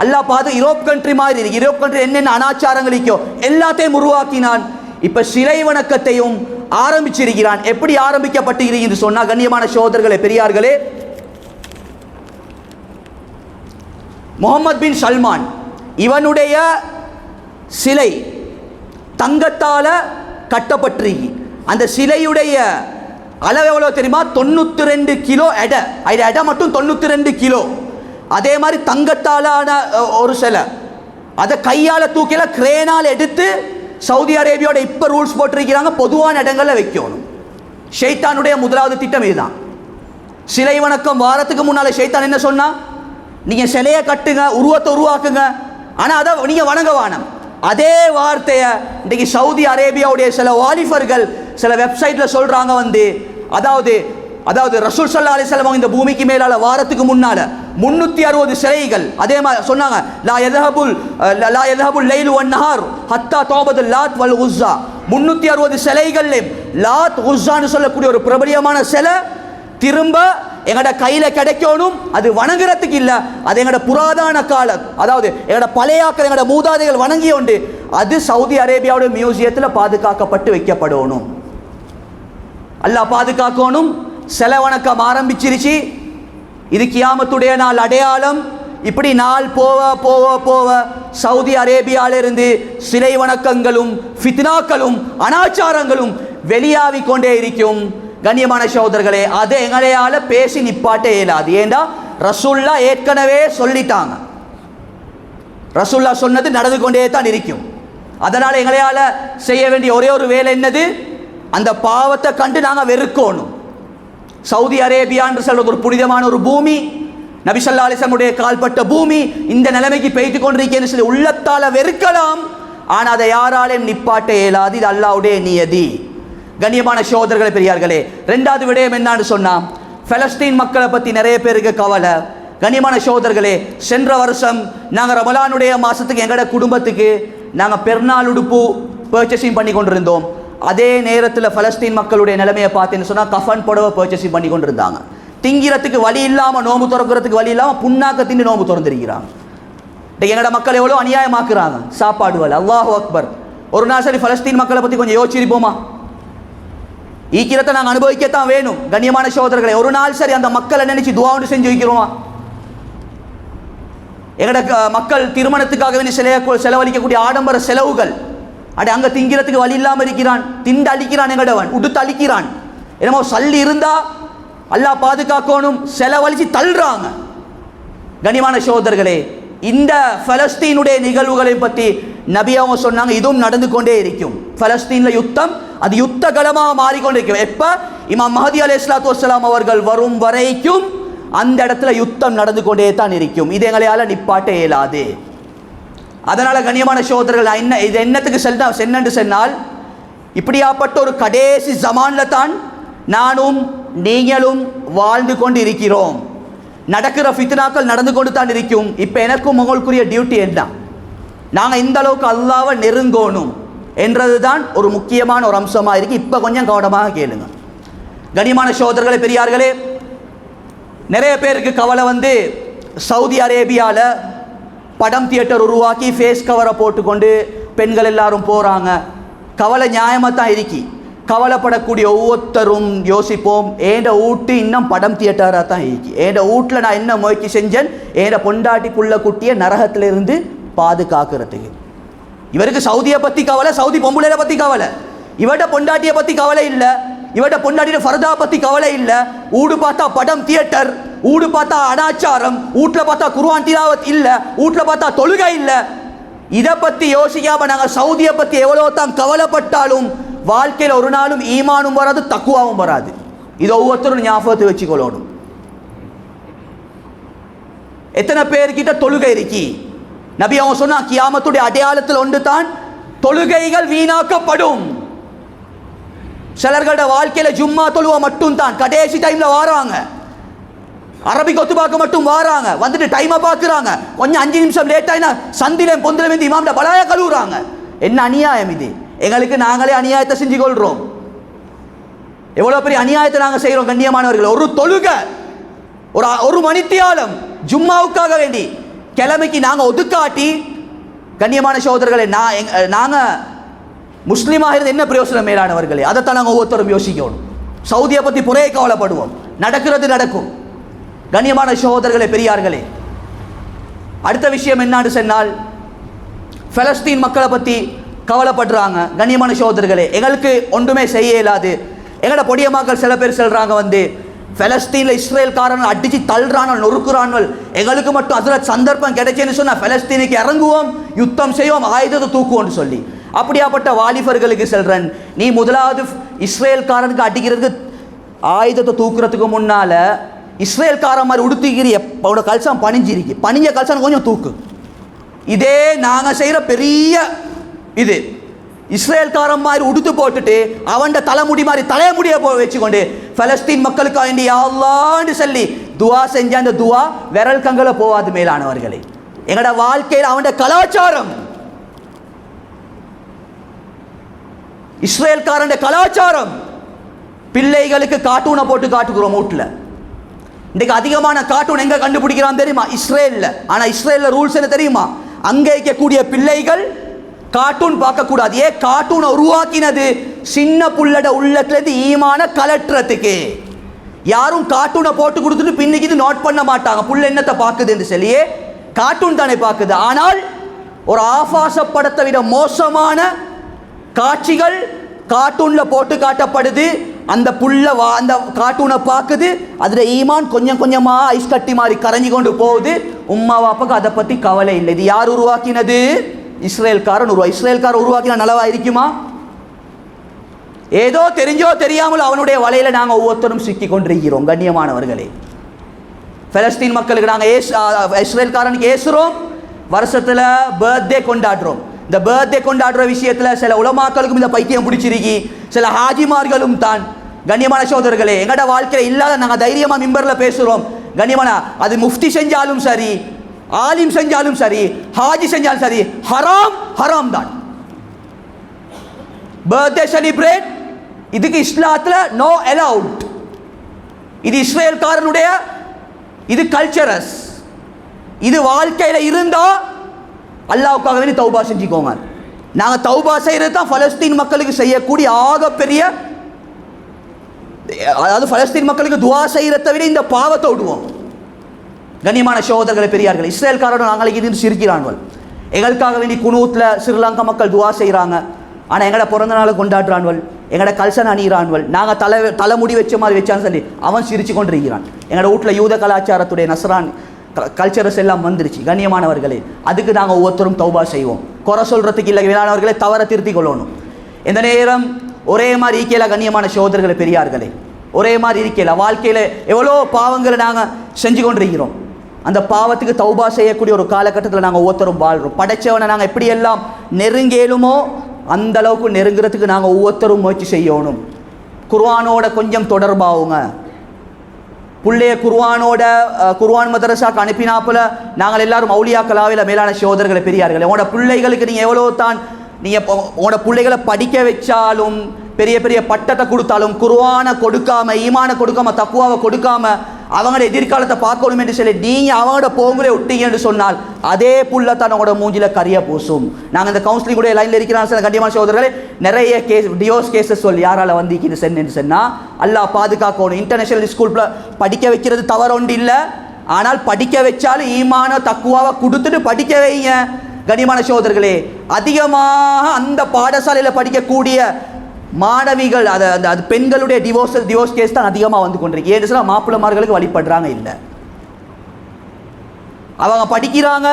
Speaker 1: அல்லாஹ் பார்த்து யூரோப் கண்ட்ரி மாதிரி இருக்கு. யூரோப் கண்ட்ரி என்னென்ன அனாச்சாரங்களுக்கோ எல்லாத்தையும் உருவாக்கினான். இப்ப சிலை வணக்கத்தையும் ஆரம்பிச்சிருக்கிறான். எப்படி ஆரம்பிக்கப்பட்டிருக்கிறது சொன்னா, கண்ணியமான சகோதரர்களே பெரியார்களே, முகமது பின் சல்மான் இவனுடைய சிலை தங்கத்தால கட்டப்பட்டிருக்கு. அந்த சிலையுடைய அளவு எவ்வளவு தெரியுமா? 92 கிலோ எடை. எடை மட்டும் 92 கிலோ. அதே மாதிரி தங்கத்தாலான ஒரு சிலை, அதை கையால தூக்கில கிரேனால் எடுத்து சவுதி அரேபியாவோட இப்ப ரூல்ஸ் போட்டிருக்கிறாங்க, பொதுவான இடங்கள்ல வைக்கணும். ஷைத்தானுடைய முதலாவது திட்டம் இதுதான். சிலை வணக்கம் வாரத்துக்கு முன்னால ஷைத்தான் என்ன சொன்னா, நீங்க சிலையை கட்டுங்க, உருவத்தை உருவாக்குங்க, ஆனா அதை நீங்க வணங்க வானம். அதே வார்த்தையை இன்றைக்கு சவுதி அரேபியாவுடைய சில வாலிபர்கள் சில வெப்சைட்ல சொல்றாங்க அதாவது ரசூல் ஸல்லல்லாஹு அலைஹி வஸல்லம் இந்த பூமிக்கு மேலால வாரத்துக்கு முன்னால 360 சிலைகள் அதே மாதிரி சொன்னாங்க. லா யذهبுல் லைலு வன் நஹார் ஹத்தா தௌபதுல் லாத் வல் உஸ்ஸா. 360 சிலைகள் லாத் உஸ்ஸான்னு சொல்லக்கூடிய ஒரு பிரபலியமான சிலை திரும்ப எங்கட கையில கிடைக்கணும். அது வணங்குறதுக்கு இல்ல, அது எங்கட புராதன காலம், அதாவது எங்கட பழையாக்கள் எங்கட மூதாதைகள் வணங்கி உண்டு. அது சவுதி அரேபியாவோட மியூசியத்தில் பாதுகாக்கப்பட்டு வைக்கப்படணும். அல்லாஹ் பாதுகாக்கணும். சிலை வணக்கம் ஆரம்பிச்சிருச்சு. இது கியாமத்துடைய நாள் அடையாளம். இப்படி நாள் போக போக போக சவுதி அரேபியாவிலிருந்து சிலை வணக்கங்களும் ஃபித்னாக்களும் அனாச்சாரங்களும் வெளியாகி கொண்டே இருக்கும். கண்ணியமான சகோதரர்களே, அதை எங்களையால பேசி நிப்பாட்ட இயலாது. ஏண்டா ரசூல்லா ஏற்கனவே சொல்லிட்டாங்க. ரசூல்லா சொன்னது நடந்து கொண்டே தான் இருக்கும். அதனால எங்களையால செய்ய வேண்டிய ஒரே ஒரு வேலை என்னது? அந்த பாவத்தை கண்டு நாங்கள் வெறுக்கணும். சவுதி அரேபியா என்று சொல்வது ஒரு புனிதமான ஒரு பூமி, நபி ஸல்லல்லாஹு அலைஹி வஸல்லம் உடைய கால்பட்ட பூமி. இந்த நிலைமைக்கு பெய்து கொண்டிருக்கேன்னு சொல்லி உள்ளத்தால வெறுக்கலாம், ஆனால் அதை யாராலையும் நிப்பாட்ட இயலாது. இது அல்லாஹ்வுடைய நியதி. கண்ணியமான சகோதரர்களே பெரியார்களே, ரெண்டாவது விடயம் என்னன்னு சொன்னா, பலஸ்தீன் மக்களை பற்றி நிறைய பேருக்கு கவலை. கண்ணியமான சகோதரர்களே, சென்ற வருஷம் நாங்கள் ரமலானுடைய மாதத்துக்கு எங்களோட குடும்பத்துக்கு நாங்கள் பெருநாள் உடுப்பு பர்ச்சேசிங் பண்ணி கொண்டிருந்தோம். அதே நேரத்தில் பலஸ்தீன் மக்களுடைய நிலைமையை பார்த்தேன்னு சொன்னால் கஃபன் புடவை பர்ச்சேசிங் பண்ணி கொண்டிருந்தாங்க. திங்கிறதுக்கு வழி இல்லாமல், நோம்பு திறக்கிறதுக்கு வழி இல்லாமல் புண்ணாக்க தின்னு நோம்பு திறந்திருக்கிறாங்க. எங்களோட மக்கள் எவ்வளோ அநியாயமாக்குறாங்க சாப்பாடு வலை. அல்லாஹு அக்பர். ஒரு நாள் சரி பலஸ்தீன் மக்களை பற்றி கொஞ்சம் யோசிச்சிருப்போமா? ஈக்கிரத்தை நாங்கள் அனுபவிக்கத்தான் வேணும். கண்ணியமான சகோதரர்களை, ஒரு நாள் சரி அந்த மக்களை நினைச்சு துஆ செஞ்சு வைக்கிறோமா? எங்கட மக்கள் திருமணத்துக்காக வேண்டி செலவழிக்கக்கூடிய ஆடம்பர செலவுகள், அங்கே திங்கிறதுக்கு வழி இல்லாமல் இருக்கிறான், திண்டு அழிக்கிறான், எங்கடவன் உடுத்து அழிக்கிறான். என்னமோ சல்லி இருந்தா அல்லாஹ் பாதுகாக்கணும், செலவழிச்சு தள்ளுறாங்க. கண்ணியமான சகோதரர்களே, இந்த பலஸ்தீனுடைய நிகழ்வுகளை பற்றி நபி அவங்க சொன்னாங்க, இதுவும் நடந்து கொண்டே இருக்கும். பலஸ்தீன்ல யுத்தம், அது யுத்த களமாக மாறிக்கொண்டிருக்கும். எப்ப இமாம் மஹதி அலைஹிஸ்ஸலாத்து வஸ்ஸலாம் அவர்கள் வரும் வரைக்கும் அந்த இடத்துல யுத்தம் நடந்து கொண்டே தான் இருக்கும். இது எங்களையால நிப்பாட்ட இயலாது. அதனால கண்ணியமான சகோதரர்கள், இது என்னத்துக்கு சென்று சொன்னால், இப்படியாப்பட்ட ஒரு கடைசி ஜமான்ல தான் நானும் நீங்களும் வாழ்ந்து கொண்டு இருக்கிறோம். நடக்கிற ஃபித்னாக்கள் நடந்து கொண்டு தான் இருக்கும். இப்போ எனக்கும் உங்களுக்குரிய டியூட்டி என்ன? நாங்கள் இந்த அளவுக்கு அல்லாஹ்வை நெருங்கணும் என்றது தான் ஒரு முக்கியமான ஒரு அம்சமாக இருக்கு. இப்போ கொஞ்சம் கவனமாக கேளுங்க. கண்ணியமான சகோதரர்களே பெரியார்களே, நிறைய பேருக்கு கவலை சவுதி அரேபியாவில் படம் தியேட்டர் உருவாக்கி ஃபேஸ் கவரை போட்டுக்கொண்டு பெண்கள் எல்லாரும் போகிறாங்க. கவலை நியாயமாக தான் இருக்கி. கவலைப்படக்கூடிய ஒவ்வொருத்தரும் யோசிப்போம், ஏண்ட வீட்டு இன்னும் படம் தியேட்டராக தான் இருக்கு. ஏண்ட வீட்டில் நான் என்ன முயற்சி செஞ்சேன், ஏண்ட பொண்டாட்டி புள்ள குட்டிய நரகத்திலிருந்து பாதுகாக்கிறதுக்கு. இவருக்கு சவுதியை பற்றி கவலை, சவுதி பொம்புளையை பற்றி கவலை. இவட பொண்டாட்டியை பற்றி கவலை இல்லை, இவட பொண்டாட்டிய ஃபர்தா பற்றி கவலை இல்லை. ஊடு பார்த்தா படம் தியேட்டர், ஊடு பார்த்தா அனாச்சாரம், வீட்டில் பார்த்தா குர்ஆன் திலாவத் இல்லை, வீட்டில் பார்த்தா தொழுகை இல்லை. இதை பற்றி யோசிக்காம நாங்கள் சவுதியை பற்றி எவ்வளோ தான் கவலைப்பட்டாலும் வாழ்க்கையில் ஒரு நாளும் ஈமானும் வராது, தக்குவாவும் வராது. இதை ஒவ்வொருத்தரும் ஞாபகத்தை வச்சுக்கொள்ளணும். எத்தனை பேர்கிட்ட தொழுகை இருக்கி? நபி அவங்க சொன்னா, கியாமத்துடைய அடையாளத்தில் ஒன்று தான் தொழுகைகள் வீணாக்கப்படும். சிலர்களோட வாழ்க்கையில ஜும்மா தொழுவ மட்டும் தான் கடைசி டைம்ல வாராங்க, அரபி கொத்து பார்க்க மட்டும் வாராங்க, வந்துட்டு டைமை பார்க்குறாங்க. கொஞ்சம் 5 நிமிஷம் லேட் ஆயினா சந்திலம் பொந்திலம் இமாம்ட பலாய கழுவுறாங்க. என்ன அநியாயம் இது? எங்களுக்கு நாங்களே அநியாயத்தை செஞ்சு கொள்றோம். எவ்வளோ பெரிய அநியாயத்தை நாங்கள் செய்கிறோம் கண்ணியமானவர்கள். ஒரு தொழுகை ஒரு மணித்தியாலம் ஜும்மாவுக்காக வேண்டி கிழமைக்கு நாங்கள் ஒதுக்காட்டி, கண்ணியமான சகோதரர்களை, நாங்கள் முஸ்லீமாக இருந்து என்ன பிரயோசனம் மேலானவர்களே? அதைத்தான் நாங்கள் ஒவ்வொருத்தரும் யோசிக்கணும். சவுதியை பற்றி புறையே கவலைப்படுவோம், நடக்கிறது நடக்கும். கண்ணியமான சகோதரர்களே, பெரியார்களே, அடுத்த விஷயம் என்னான்னு சொன்னால், பலஸ்தீன் மக்களை பற்றி கவலைப்படுறாங்க. கண்ணியமான சகோதரர்களே, எங்களுக்கு ஒன்றுமே செய்ய இயலாது. எங்களோட பொடிய மக்கள் சில பேர் சொல்கிறாங்க, பலஸ்தீனில் இஸ்ரேல்காரன் அடித்து தள்ளுறானல் நொறுக்குறான்கள், எங்களுக்கு மட்டும் அதில் சந்தர்ப்பம் கிடைச்சேன்னு சொன்னால் பலஸ்தீனுக்கு இறங்குவோம், யுத்தம் செய்வோம், ஆயுதத்தை தூக்குவோம்னு சொல்லி. அப்படியாப்பட்ட வாலிபர்களுக்கு சொல்கிறேன், நீ முதலாவது இஸ்ரேல்காரனுக்கு அடிக்கிறதுக்கு ஆயுதத்தை தூக்குறதுக்கு முன்னால் இஸ்ரேல்காரன் மாதிரி உடுத்திக்கிறிய அவனோட கல்சான் பணிஞ்சிருக்கு, பணிஞ்ச கல்சான் கொஞ்சம் தூக்கு. இதே நாங்கள் செய்கிற பெரிய இது, இஸ்ரேல்காரன் மாதிரி உடுத்து போட்டுட்டு அவன் தலைமுடி மாதிரி தலைமுடியை வச்சுக்கொண்டு பலஸ்தீன் மக்களுக்கு வேண்டிய அல்லாஹ்னு சொல்லி துவா செஞ்ச அந்த துவா விரல் கங்கல போவாது. மேலானவர்களே, எங்களோட வாழ்க்கையில் அவன் கலாச்சாரம், இஸ்ரேல்காரன் கலாச்சாரம். பிள்ளைகளுக்கு கார்ட்டூனை போட்டு காட்டுக்கிறோம் வீட்டில். இன்றைக்கு அதிகமான கார்ட்டூன் எங்கே கண்டுபிடிக்கிறான் தெரியுமா? இஸ்ரேலில். ஆனால் இஸ்ரேலில் ரூல்ஸ் என்ன தெரியுமா? அங்கே இருக்கக்கூடிய பிள்ளைகள் கார்ட்டூன் பார்க்கக்கூடாது. ஏன்? கார்ட்டூனை உருவாக்கினது சின்ன புள்ளட உள்ளத்துலேருந்து ஈமான கலட்டுறதுக்கு. யாரும் கார்ட்டூனை போட்டு கொடுத்துட்டு பின்னிக்கு இது நோட் பண்ண மாட்டாங்க, புள்ள என்னத்தை பார்க்குதுன்னு சொல்லியே கார்ட்டூன் தானே பார்க்குது. ஆனால் ஒரு ஆபாச படத்தை விட மோசமான காட்சிகள் கார்ட்டூனில் போட்டு காட்டப்படுது. அந்த புள்ள அந்த கார்ட்டூனை பார்க்குது, அதில் ஈமான் கொஞ்சம் கொஞ்சமாக ஐஸ் கட்டி மாதிரி கரைஞ்சி கொண்டு போகுது. உம்மா வாப்பாக்கு அதை பற்றி கவலை இல்லை. இது யார் உருவாக்கினது? இஸ்ரேல்காரன் இஸ்ரேல்காரன் உருவாக்கினா நலவா இருக்குமா? ஏதோ தெரிஞ்சோ தெரியாமல் அவனுடைய வலையில நாங்கள் ஒவ்வொருத்தரும் சிக்கி கொண்டிருக்கிறோம். கண்ணியமானவர்களே, பலஸ்தீன் மக்களுக்கு நாங்கள் இஸ்ரேல்காரனுக்கு ஏசுறோம், வருஷத்தில் பர்த்டே கொண்டாடுறோம். இந்த பர்த்டே கொண்டாடுற விஷயத்தில் சில உலமாக்களுக்கும் இந்த பைத்தியம் பிடிச்சிருக்கி, சில ஹாஜிமார்களும் தான். கண்ணியமான சகோதரர்களே, எங்களோட வாழ்க்கையில் இல்லாத நாங்கள் தைரியமாக மிம்பரில் பேசுகிறோம். கண்ணியமான, அது முஃப்தி செஞ்சாலும் சரி, ஆலிம் செஞ்சாலும் சரி, ஹாஜி செஞ்சாலும் சரி, ஹராம் ஹராம் தான். பர்த்டே செலிப்ரேட் இதுக்கு இஸ்லாத்தில் நோ அலவுட். இது இஸ்ரேல்காரனுடைய இது கல்ச்சரஸ். இது வாழ்க்கையில் இருந்தால் அல்லாஹ்வுக்காக வேண்டி தௌபா செஞ்சுக்கோங்க. நாங்கள் தௌபா செய்கிறது தான் பலஸ்தீன் மக்களுக்கு செய்யக்கூடிய ஆகப்பெரிய, அதாவது பலஸ்தீன் மக்களுக்கு துவா செய்கிறத விட இந்த பாவத்தை விடுவோம். கண்ணியமான சகோதரர்களை, பெரியார்கள், இஸ்ரேல்காரன் நாங்களுக்கு இது சிரிக்கிறான்கள். எங்களுக்காக வேண்டி குனூத்தில் ஸ்ரீலங்கா மக்கள் துவா செய்கிறாங்க. ஆனால் எங்களோட பிறந்த நாளை கொண்டாடுறான்கள், எங்களோட கல்சன் அணிகிறான்கள். நாங்கள் தலைமுடி வச்ச மாதிரி வச்சான்னு சொல்லி அவன் சிரிச்சு கொண்டிருக்கிறான். எங்களோட வீட்டில் யூத கலாச்சாரத்துடைய நஸ்ரான் கல்ச்சரஸ் எல்லாம் வந்துருச்சு. கண்ணியமானவர்களே, அதுக்கு நாங்கள் ஒவ்வொருத்தரும் தௌபா செய்வோம். குறை சொல்கிறதுக்கு இல்லை, வேளாணவர்களே, தவற திருத்தி கொள்ளணும். இந்த நேரம் ஒரே மாதிரி இருக்கல. கண்ணியமான சகோதரர்களை, பெரியார்களே, ஒரே மாதிரி இருக்கல. வாழ்க்கையில் எவ்வளோ பாவங்களை நாங்கள் செஞ்சு கொண்டிருக்கிறோம். அந்த பாவத்துக்கு தௌபா செய்யக்கூடிய ஒரு காலகட்டத்தில் நாங்கள் ஒவ்வொருத்தரும் வாழ்கிறோம். படைச்சவனை நாங்கள் எப்படியெல்லாம் நெருங்கேலுமோ அந்த அளவுக்கு நெருங்குறதுக்கு நாங்கள் ஒவ்வொருத்தரும் முயற்சி செய்யணும். குர்ஆனோட கொஞ்சம் தொடர்பாகுங்க. புள்ளைய குர்ஆன் மதரசாக்கு அனுப்பினாப்புல நாங்கள் எல்லாரும் மௌலியாக்களாவில் மேலான சகோதரர்களை, பெரியார்கள், உங்களோட பிள்ளைகளுக்கு நீங்கள் எவ்வளோ தான் நீங்கள் உங்களோட பிள்ளைகளை படிக்க வச்சாலும், பெரிய பெரிய பட்டத்தை கொடுத்தாலும், குர்ஆனை கொடுக்காம, ஈமானை கொடுக்காம, தக்வாவை கொடுக்காம அவங்களோட எதிர்காலத்தை பார்க்கணும் என்று சொல்லி நீங்கள் அவங்களோட போங்களே விட்டீங்கன்னு சொன்னால் அதே புள்ள தான் உங்களோட மூஞ்சில கரிய பூசும். நாங்கள் இந்த கவுன்சிலிங் கூட லைனில் இருக்கிறாங்க. சில கண்டிப்பான சகோதரர்களே, நிறைய டிவோர்ஸ் கேஸஸ் சொல்லி யாரால் வந்து சொன்னால் அல்லாஹ் பாதுகாக்கணும். இன்டர்நேஷனல் ஸ்கூலில் படிக்க வைக்கிறது தவறு ஒன்று இல்லை. ஆனால் படிக்க வச்சாலும் ஈமான தக்குவாவை கொடுத்துட்டு படிக்க வைங்க. கண்ணியமான சகோதரர்களே, அதிகமாக அந்த பாடசாலையில் படிக்கக்கூடிய மாணவிகள், அது பெண்களுடைய டிவோர்ஸ் கேஸ் தான் அதிகமாக வந்து கொண்டிருக்கு. ஏன்னு சொன்னால் மாப்பிள்ளமார்களுக்கு வழிபடுறாங்க இல்லை. அவங்க படிக்கிறாங்க,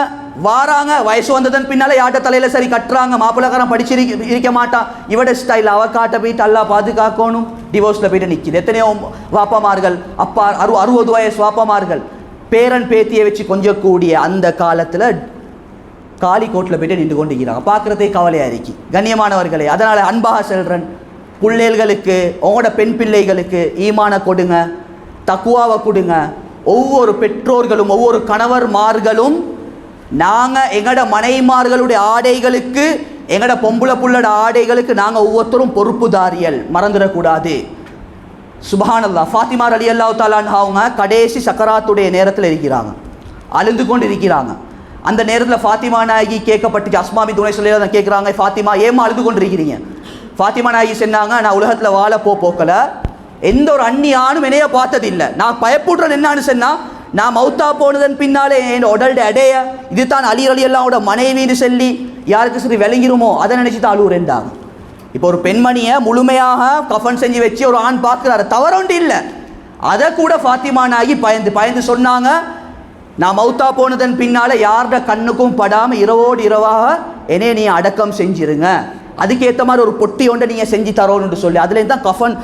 Speaker 1: வாராங்க, வயசு வந்ததன் பின்னால் யார்ட்ட தலையில் சரி கட்டுறாங்க. மாப்பிள்ளக்காரன் படிச்சிருக்க மாட்டான், இவட ஸ்டைல் அவ காட்ட போயிட்டு அல்லா பாதுகாக்கணும், டிவோர்ஸில் போயிட்டு நிற்கிது. எத்தனையோ வாப்பமார்கள், அப்பா 60 வயசு வாப்பமார்கள் பேரன் பேத்தியை வச்சு கொஞ்சம் கூடிய அந்த காலத்தில் காலிக்கோட்டில் போய்ட்டு நின்று கொண்டு இருக்கிறாங்க. பார்க்குறதே கவலையாக இருக்கு. கண்ணியமானவர்களே, அதனால் அன்பாக செல்றன், பிள்ளைகளுக்கு, உங்களோட பெண் பிள்ளைகளுக்கு ஈமான கொடுங்க, தக்குவாவை கொடுங்க. ஒவ்வொரு பெற்றோர்களும், ஒவ்வொரு கணவர்மார்களும், நாங்கள் எங்களோட மனைமார்களுடைய ஆடைகளுக்கு, எங்களோட பொம்பளை புள்ளோட ஆடைகளுக்கு நாங்கள் ஒவ்வொருத்தரும் பொறுப்புதாரியல், மறந்துடக்கூடாது. சுப்ஹானல்லாஹ். ஃபாத்திமா ரலியல்லாஹு தஆலா அன்ஹா அவங்க கடைசி சக்கராத்துடைய நேரத்தில் இருக்கிறாங்க, அழுந்து கொண்டு இருக்கிறாங்க. அந்த நேரத்தில் ஃபாத்திமா நாயகி கேட்கப்பட்டுச்சு. அஸ்மா பின் உமைஸ் ரலியல்லாஹு கேட்குறாங்க, ஃபாத்திமா ஏமா அழுது கொண்டிருக்கிறீங்க? ஃபாத்திமா நாயகி சொன்னாங்க, நான் உலகத்தில் வாழ போக்கல, எந்த ஒரு அந்நியானும் என்னைய பார்த்ததில்லை. நான் பயப்படுறேன் என்னான்னு சொன்னால், நான் மௌத்தா போனதன் பின்னாலே என் உடல்ட அடைய இதுதான் அலி ரலியல்லாஹுவோட மனைவின்னு சொல்லி யாருக்கு சரி விளங்கிருமோ அதை நினச்சி தான் அழுவுறேன்டாங்க. இப்போ ஒரு பெண்மணியை முழுமையாக கஃபன் செஞ்சு வச்சு ஒரு ஆண் பார்க்குறாரு, தவறொண்டு இல்லை. அதை கூட ஃபாத்திமா நாயகி பயந்து சொன்னாங்க, நான் மௌத்தா போனதன் பின்னால் யாரோட கண்ணுக்கும் படாமல் இரவோடு இரவாக என்னைய நீ அடக்கம் செஞ்சிருங்க, அதுக்கேற்ற மாதிரி ஒரு பொட்டி ஒன்றை நீங்கள் செஞ்சு தரோன்னு சொல்லி அதுலேருந்து தான் கஃபன்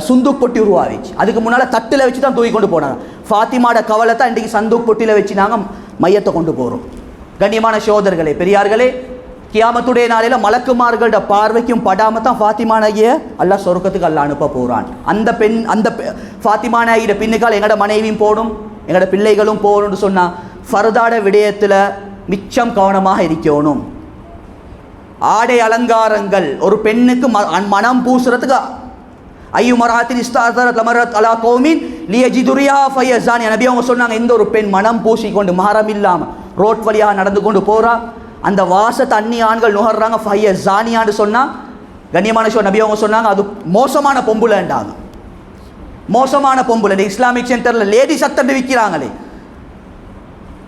Speaker 1: சுந்தூக் பொட்டி உருவாகிச்சு. அதுக்கு முன்னால் தட்டில் வச்சு தான் தூக்கி கொண்டு போனாங்க. ஃபாத்திமாவோட கவலை தான் இன்றைக்கி சந்தூக் பொட்டியில் வச்சு நாங்கள் மையத்தை கொண்டு போகிறோம். கண்ணியமான சகோதரர்களே, பெரியார்களே, கியாமத்துடைய நாளையில் மலக்குமார்களோட பார்வைக்கும் படாமல் தான் ஃபாத்திமா நாயகியை அல்லாஹ் சொர்க்கத்துக்கு அல்லாஹ் அனுப்ப போகிறான். அந்த ஃபாத்திமா நாயகியோட பின்னுக்கால் எங்களோட மனைவியும் போகணும், எங்களோட பிள்ளைகளும் போகணும்னு சொன்னால் ஃபர்தாட விடயத்தில் மிச்சம் கவனமாக இருக்கணும். ஆடை அலங்காரங்கள் ஒரு பெண்ணுக்கு மனம் பூசுறதுக்கு ஐயு மராத்தின் இஸ்தாரத் லமரத் அலா கௌமின் லியஜிதுரியா ஃபயஸானி நபி அவங்க சொன்னாங்க, இந்த ஒரு பெண் மனம் பூசிக்கொண்டு மஹரம் இல்லாமல் ரோட் வழியாக நடந்து கொண்டு போகிறா, அந்த வாசத்தை அந்நிய ஆண்கள் நுகர்றாங்க, ஃபயஸானியான்னு சொன்னால் கண்ணியமான நபி அவங்க சொன்னாங்க, அது மோசமான பொம்புலன்றாங்க. மோசமான பொம்புல. இந்த இஸ்லாமிக் சென்டரில் லேடிஸ் அத்தர் விற்கிறாங்களே,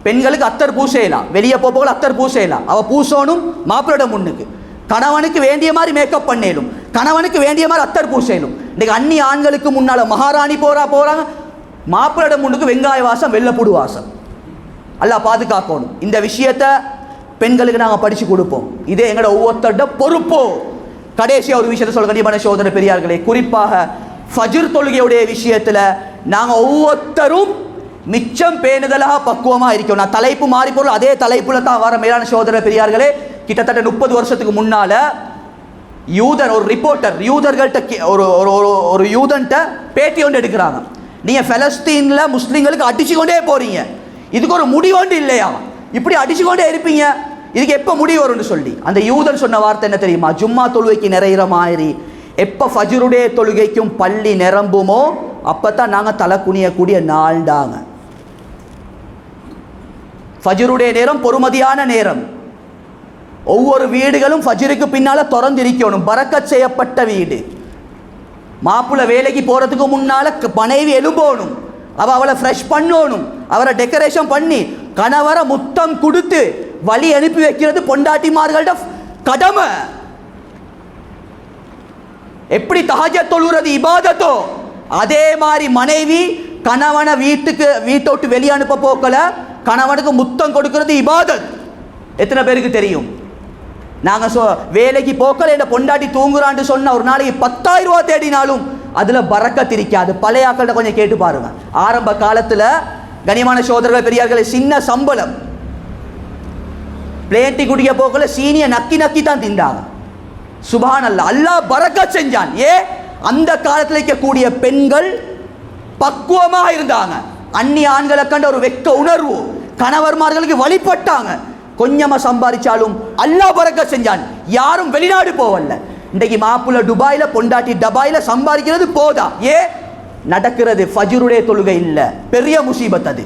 Speaker 1: பெண்களுக்கு அத்தர் பூசையலாம், வெளியே போகல அத்தர் பூசையலாம், அவள் பூசணும் மாப்பிளோட முன்னுக்கு, கணவனுக்கு வேண்டிய மாதிரி மேக்கப் பண்ணேலும், கணவனுக்கு வேண்டிய மாதிரி அத்தர் பூசையிலும். இன்றைக்கு அந்நிய ஆண்களுக்கு முன்னால் மகாராணி போகிறாங்க, மாப்பிளோட முன்னுக்கு வெங்காய வாசம் வெள்ளைப்புடு வாசம். அல்லாஹ் பாதுகாக்கணும். இந்த விஷயத்தை பெண்களுக்கு நாங்கள் படித்து கொடுப்போம். இதே எங்களோட ஒவ்வொருத்தரோட பொறுப்போ. கடைசியாக ஒரு விஷயத்தை சொல்ல கண்டிப்பான சோதனை பெரியார்களே, குறிப்பாக ஃபஜ்ர் தொழுகையுடைய விஷயத்தில் நாங்கள் ஒவ்வொருத்தரும் மிச்சம் பேணுதலாக பக்குவமாக இருக்கணும். நான் தலைப்பு மாறி போகிறோம், அதே தலைப்பில் தான் வர மேலான சோதனை பெரியார்களே. கிட்டத்தட்ட 30 வருஷத்துக்கு முன்னால் யூதர் ஒரு ரிப்போர்ட்டர் யூதர்கள்ட்ட ஒரு யூதன்ட்ட பேட்டி ஒன்று எடுக்கிறாங்க, நீங்கள் ஃபலஸ்தீனில் முஸ்லீம்களுக்கு அடிச்சு கொண்டே போகிறீங்க, இதுக்கு ஒரு முடிவு ஒன்று இல்லையா, இப்படி அடிச்சு கொண்டே இருப்பீங்க, இதுக்கு எப்போ முடிவு வரும்னு சொல்லி அந்த யூதன் சொன்ன வார்த்தை என்ன தெரியுமா? ஜும்மா தொழுகைக்கு நிறையிற மாதிரி எப்போ ஃபஜ்ருடைய தொழுகைக்கும் பள்ளி நிரம்புமோ அப்போ தான் நாங்கள் தலை குனியக்கூடிய நாள்டாங்க. ஃபஜ்ருடைய நேரம் பொறுமதியான நேரம். ஒவ்வொரு வீடுகளும் ஃபஜ்ருக்கு பின்னால் திறந்திருக்கணும், பரக்கத் செய்யப்பட்ட வீடு. மாப்பிள்ளை வேலைக்கு போகிறதுக்கு முன்னால் மனைவி எழும்போணும், அவளை ஃப்ரெஷ் பண்ணணும், அவரை டெக்கரேஷன் பண்ணி கணவரை முத்தம் கொடுத்து வழி அனுப்பி வைக்கிறது பொண்டாட்டிமார்களோட கடமை. எப்படி தஹஜ்ஜத் தொழுகிறது இபாதத்தோ அதே மாதிரி மனைவி கணவனை வீட்டை விட்டு வெளியே அனுப்ப போக்கல கணவனுக்கு முத்தம் கொடுக்கிறது இபாதத். எத்தனை பேருக்கு தெரியும்? நாங்கள் வேலைக்கு போக்கல என்ன பொண்டாட்டி தூங்குறான்னு சொன்ன ஒரு நாளைக்கு 10,000 ரூபா தேடினாலும் அதில் பறக்கத் இருக்காது. பழைய ஆக்கள்கிட்ட கொஞ்சம் கேட்டு பாருங்க. ஆரம்ப காலத்தில் கனியமான சோதரர்கள் பெரியார்களை சின்ன சம்பளம், பிளேட்டி குடிக்க போக்கல சீனியை நக்கி நக்கி தான் திண்டாங்க. சுப்ஹானல்லாஹ், அல்லாஹ் பரக்கத் செஞ்சான். அந்த காலத்தில் இருக்கக்கூடிய பெண்கள் பக்குவமாக இருந்தாங்க. அந்நிய ஆண்களை கண்ட ஒரு வெக்க உணர்வு, கணவர்மார்களுக்கு வழிபட்டாங்க. கொஞ்சமாக சம்பாதிச்சாலும் அல்லாஹ் பரக்கத் செஞ்சான். யாரும் வெளிநாடு போவல்ல. இன்றைக்கு மாப்பிள்ள துபாயில் பொண்டாட்டி டபாயில் சம்பாதிக்கிறது போதா, நடக்கிறது ஃபஜ்ருடைய தொழுகை இல்லை, பெரிய முசீபத் அது.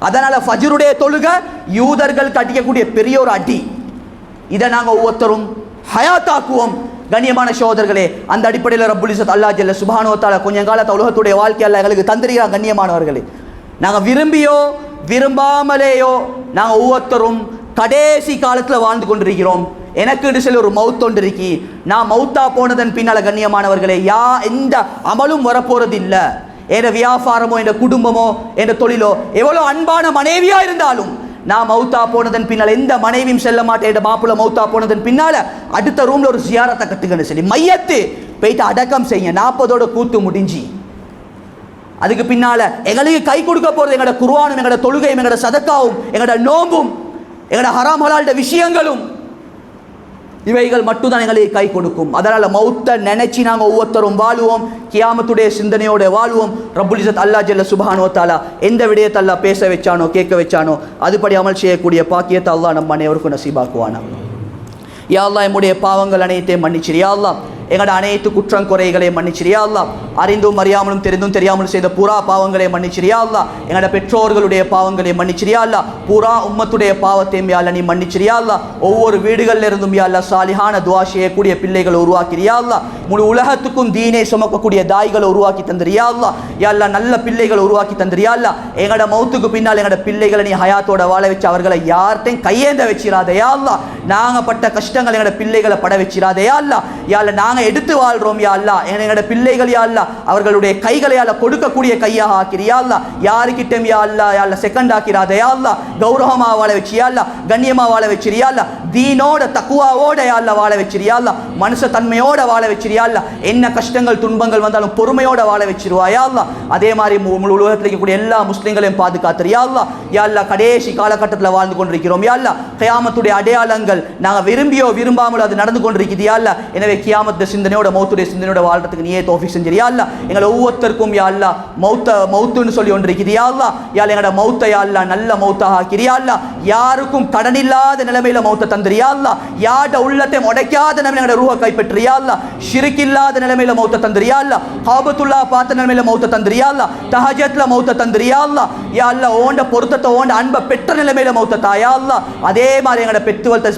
Speaker 1: அதனால் ஃபஜ்ருடைய தொழுகை யூதர்கள் கட்டிக்கக்கூடிய பெரிய ஒரு அடி. இதை நாங்கள் ஒவ்வொருத்தரும் ஹயாத்தாக்குவோம். கண்ணியமான சகோதரர்களே, அந்த அடிப்படையில் ரப்புல் இஸ்ஸத் அல்லாஹ் ஜல்ல சுப்ஹானஹு வ தஆலா கொஞ்சம் காலத்தை உலகத்துடைய வாழ்க்கை அல்லாஹ் எங்களுக்கு தந்திருக்கிறான். கண்ணியமானவர்களே, நாங்கள் விரும்பியோ விரும்பாமலேயோ நாங்கள் ஒவ்வொருத்தரும் கடைசி காலத்தில் வாழ்ந்து கொண்டிருக்கிறோம். எனக்கு சில ஒரு மவுத் ஒன்று இருக்கி, நான் மவுத்தா போனதன் பின்னால் கண்ணியமானவர்களே எந்த அமலும் வரப்போறது இல்லை. என் வியாபாரமோ என் குடும்பமோ என் தொழிலோ எவ்வளோ அன்பான மனைவியாக இருந்தாலும் நான் மவுத்தா போனதன் பின்னால் எந்த மனைவியும் செல்ல மாட்டேன். என் மாப்பிள்ள மவுத்தா போனதன் பின்னால் அடுத்த ரூமில் ஒரு ஜியாரத்தை கட்டுக்கன்னு சொல்லி மையத்து போயிட்டு அடக்கம் செய்ய 40ஓட கூத்து முடிஞ்சு அதுக்கு பின்னால் எங்களுக்கு கை கொடுக்க போகிறது எங்களோட குர்ஆனும் எங்களோட தொழுகையும் எங்களோட சதக்காவும் எங்களோட நோம்பும் எங்களோட ஹராம் ஹலால்ட விஷயங்களும் இவைகள் மட்டும்தான் எங்களுக்கு கை கொடுக்கும். அதனால் மௌத்தை நினைச்சு நாங்கள் ஒவ்வொருத்தரும் வாழுவோம், கியாமத்துடைய சிந்தனையோட வாழுவோம். ரப்புல் இஸ்ஸத் அல்லாஹ் ஜல்ல சுப்ஹானஹு வ தஆலா எந்த விடயத்தை அல்லாஹ் பேச வச்சானோ கேட்க வச்சானோ அதுபடி அமல் செய்யக்கூடிய பாக்கியத்தை அல்லாஹ் நம்ம அனைவருக்கும் நசீபாக்குவானா. யா அல்லாஹ், நம்முடைய பாவங்கள் அனைத்தையும் மன்னிச்சிரு. யா அல்லாஹ், எங்களோட அனைத்து குற்றம் குறைகளை மன்னிச்சிரியா அல்லா. அறிந்தும் அறியாமலும் தெரிந்தும் தெரியாமலும் செய்த பூரா பாவங்களை மன்னிச்சிரியா அல்லா. எங்களோட பெற்றோர்களுடைய பாவங்களை மன்னிச்சிரியா அல்லா. பூரா உம்மத்துடைய பாவத்தையும் யா அல்லா நீ மன்னிச்சிரியா அல்லா. ஒவ்வொரு வீடுகளில் இருந்தும் யா அல்லா சாலிஹான துஆ செய்யக்கூடிய பிள்ளைகளை உருவாக்கிறியா அல்லா. முழு உலகத்துக்கும் தீனை சுமக்கக்கூடிய தாய்களை உருவாக்கி தந்திரியா அல்லா. யா அல்லா நல்ல பிள்ளைகளை உருவாக்கி தந்திரியா அல்லா. எங்களோட மௌத்துக்கு பின்னால் எங்களோட பிள்ளைகளை நீ ஹயாத்தோட வாழ வச்சு அவர்களை யார்ட்டையும் கையேந்த வச்சிடாதையா அல்லா. நாங்கள் பட்ட கஷ்டங்கள் எங்களோட பிள்ளைகளை பட வச்சிடாதையா அல்லா. யா அல்லா நாங்கள் எடுத்து வாழ்றோம் யா அல்லா. எங்களோட பிள்ளைகள் யா அல்லா அவர்களுடைய கைகளை யா அல்லா கொடுக்கக்கூடிய கையாக ஆக்கிறியா அல்லா. யாருக்கிட்டும் யா அல்லா யா அல்லா செகண்ட் ஆக்கிறாதையா அல்லா. கௌரவமாக வாழ வச்சியா அல்லா. கண்ணியமாக வாழ வச்சிரியா அல்லா. தீனோட தக்குவாவோட யா அல்லா வாழ வச்சிரியா அல்லா. மனுஷ தன்மையோட வாழ வச்சிரியா அல்லா. என்ன கஷ்டங்கள் துன்பங்கள் வந்தாலும் பொறுமையோட வாழ வச்சிருவாயா அல்லா. அதே மாதிரி முழு உலகத்தில் இருக்கக்கூடிய எல்லா முஸ்லிம்களையும் பாதுகாத்துறியா அல்லா. யா அல்லா கடைசி காலகட்டத்தில் வாழ்ந்து கொண்டிருக்கிறோம் யா அல்லா. கியாமத்துடைய அடையாளங்கள் நாங்கள் விரும்பியோ விரும்பாமலோ அது நடந்து கொண்டிருக்குது யா அல்லா. எனவே கியாமத்து சிந்தனையோட மௌத்துடைய சிந்தனையோட வாழ்றதுக்கு நீயே தௌஃபீக் செஞ்சிரியா அல்லா. எங்களை ஒவ்வொருத்தருக்கும் யா அல்லா மௌத்துன்னு சொல்லி ஒன்று இருக்குது யா அல்லா. யா அல்லா எங்களோட மௌத்தை யா அல்லா நல்ல மௌத்தாக ஆக்கிறியா அல்லா. யாருக்கும் கடன் இல்லாத நிலைமையில மௌத்தை தந்திரியா அல்லா. யாட உள்ளத்தை உடைக்காத நிலைமையில எங்களோட ரூஹை கைப்பற்றியா அல்லா. ஷிர்க் இல்லாத நிலைமையில மௌத்தை தந்திரியா அல்லா. காபத்துல்லாஹ் பார்த்த நிலைமையில மௌத்தை தந்திரியா அல்லா. தஹஜ்ஜுத்ல மௌத்தை தந்திரியா அல்லா. யா அல்லா ஓண்ட பொருத்தத்தை ஓண்ட அன்பை பெற்ற நிலைமையில மௌத்தை தாயா அல்லா. அதே மாதிரி எங்களோட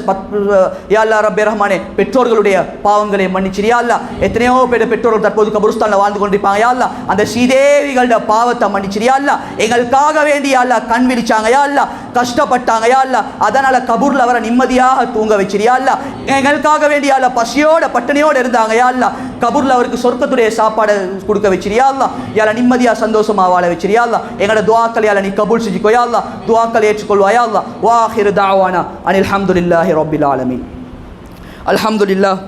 Speaker 1: யா அல்லா ரப்பே ரஹ்மானே பெற்றோர்களுடைய பாவங்களை மன்னிச்சிரியா அல்லா. எத்தனையோ பேர் பெற்றோர்கள் தற்போது கபருஸ்தான்ல வாழ்ந்து கொண்டிருப்பாங்க யா அல்லா. அந்த ஸ்ரீதேவிகளோட பாவத்தை மன்னிச்சிரியா அல்லா. எங்களுக்காக வேண்டி யா அல்லா கண் விழிச்சாங்க யா அல்லா. கஷ்டப்பட்டாங்க யா அல்லா. அதனால கபூர்ல வர நிம்மதியாக தூங்க வச்சிரியா அல்லா. எங்களுக்காக வேண்டி யா அல்லா பசியோட பட்டினியோட இருந்தாங்க யா அல்லா. கபூர்ல அவருக்கு சொர்க்கத்துடைய சாப்பாடு கொடுக்க வச்சிரியா அல்லா. யா அல்லா நிம்மதியா சந்தோஷமா வாழ வச்சிரியா அல்லா. எங்களோட துஆக்களை யா அல்லா நீ கபூல் செஞ்சுக்கோ யா அல்லா. துஆக்களை ஏற்றுக்கொள்வாயா அல்லா. வா ஆகிரு தஅவானா அனில் ஹம்துலில்லாஹி ரப்பில் ஆலமீன். அல்ஹம்துலில்லாஹ்